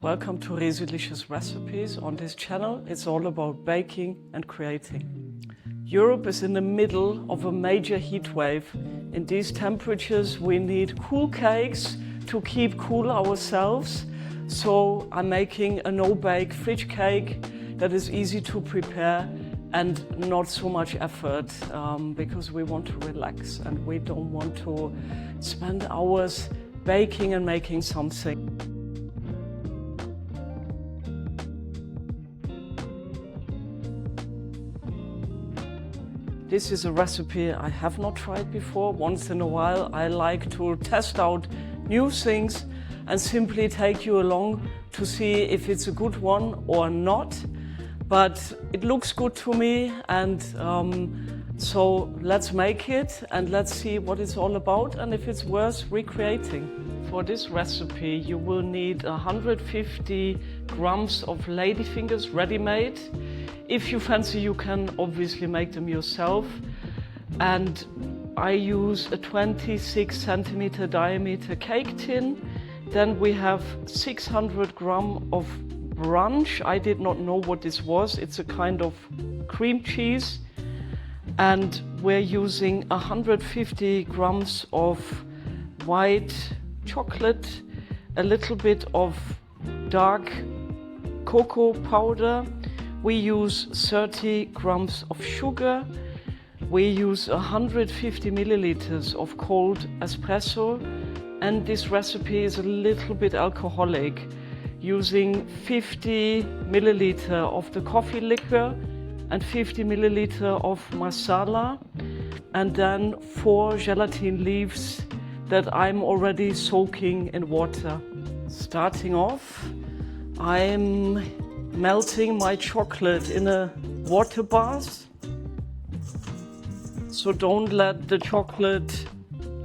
Welcome to Resi-licious recipes. On this channel, it's all about baking and creating. Europe is in the middle of a major heat wave. In these temperatures, we need cool cakes to keep cool ourselves. So I'm making a no-bake fridge cake that is easy to prepare and not so much effort because we want to relax and we don't want to spend hours baking and making something. This is a recipe I have not tried before. Once in a while, I like to test out new things and simply take you along to see if it's a good one or not. But it looks good to me, and so let's make it and let's see what it's all about and if it's worth recreating. For this recipe, you will need 150 grams of ladyfingers ready-made. If you fancy, you can obviously make them yourself. And I use a 26 centimeter diameter cake tin. Then we have 600 grams of brunch. I did not know what this was. It's a kind of cream cheese. And we're using 150 grams of white chocolate, a little bit of dark cocoa powder. We use 30 grams of sugar. We use 150 milliliters of cold espresso. And this recipe is a little bit alcoholic, using 50 milliliter of the coffee liquor and 50 milliliter of Marsala, and then 4 gelatin leaves that I'm already soaking in water. Starting off, I'm melting my chocolate in a water bath. So don't let the chocolate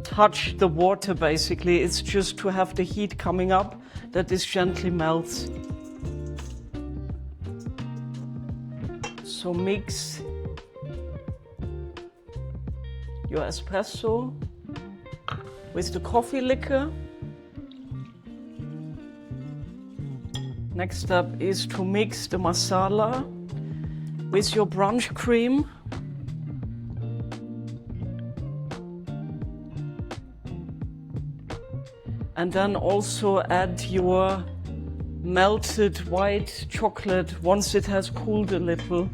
touch the water basically. It's just to have the heat coming up that this gently melts. So mix your espresso with the coffee liquor. Next step is to mix the Marsala with your brunch cream. And then also add your melted white chocolate once it has cooled a little.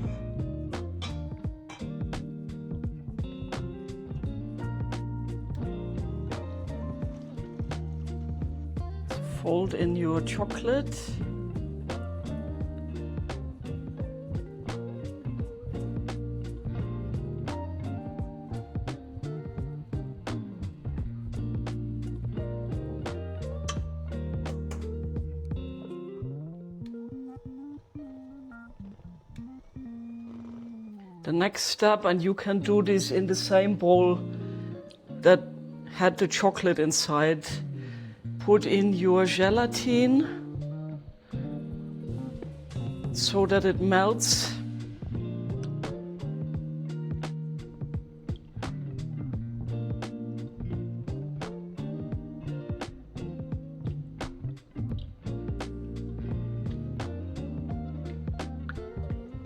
Fold in your chocolate. The next step, and you can do this in the same bowl that had the chocolate inside, put in your gelatine so that it melts.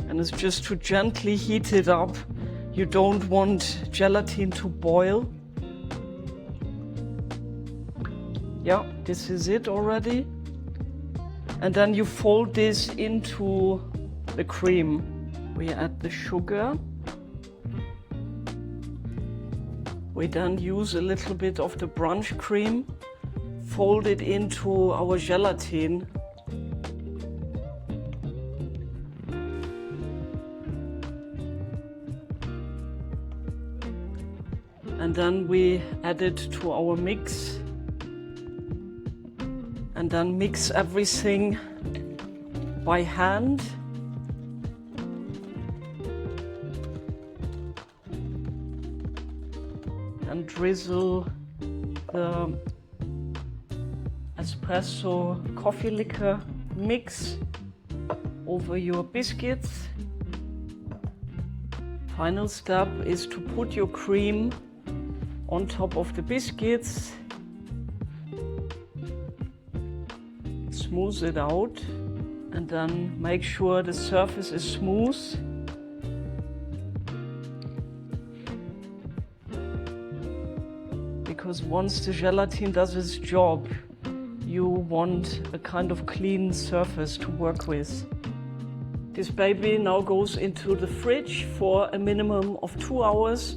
And it's just to gently heat it up. You don't want gelatin to boil. Yeah, this is it already. And then you fold this into the cream. We add the sugar. We then use a little bit of the brunch cream, fold it into our gelatin. And then we add it to our mix. And then mix everything by hand. And drizzle the espresso coffee liquor mix over your biscuits. Final step is to put your cream on top of the biscuits. smooth it out and then make sure the surface is smooth. Because once the gelatin does its job, you want a kind of clean surface to work with. This baby now goes into the fridge for a minimum of 2 hours.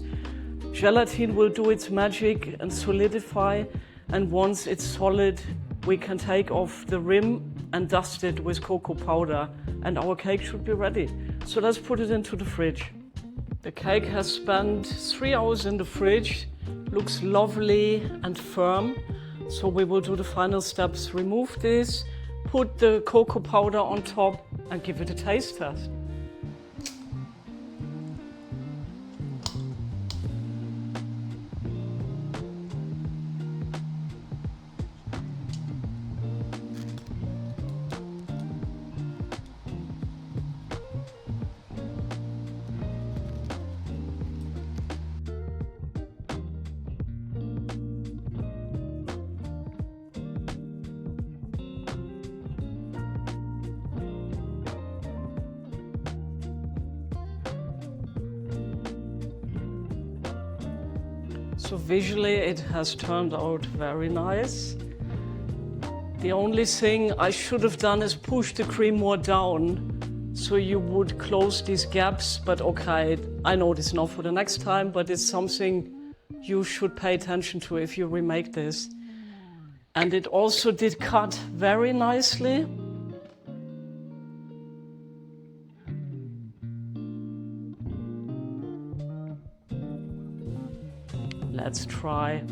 Gelatin will do its magic and solidify, and once it's solid, we can take off the rim and dust it with cocoa powder, and our cake should be ready. So let's put it into the fridge. The cake has spent 3 hours in the fridge, looks lovely and firm. So we will do the final steps. Remove this, put the cocoa powder on top and give it a taste test. So visually it has turned out very nice. The only thing I should have done is push the cream more down so you would close these gaps, but okay, I know this now for the next time, but it's something you should pay attention to if you remake this. And it also did cut very nicely. Let's try.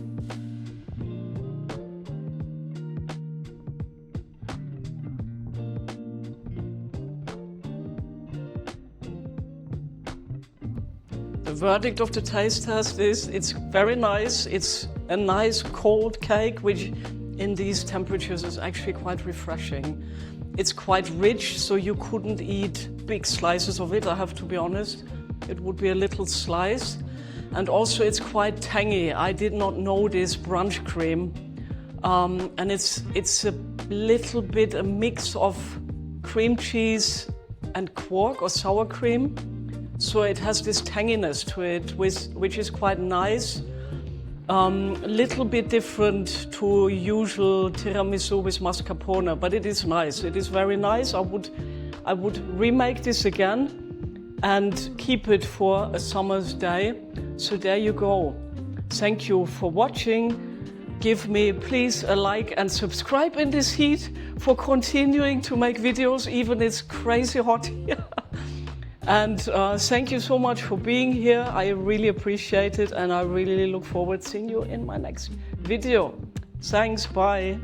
The verdict of the taste test is it's very nice. It's a nice cold cake, which in these temperatures is actually quite refreshing. It's quite rich, so you couldn't eat big slices of it, I have to be honest. It would be a little slice. And also it's quite tangy. I did not know this brunch cream. And it's a little bit a mix of cream cheese and quark or sour cream. So it has this tanginess to it, which is quite nice. A little bit different to usual tiramisu with mascarpone, but it is nice. It is very nice. I would remake this again and keep it for a summer's day. So there you go. Thank you for watching. Give me please a like and subscribe in this heat for continuing to make videos, even it's crazy hot here. And thank you so much for being here. I really appreciate it, and I really look forward to seeing you in my next video. Thanks, bye.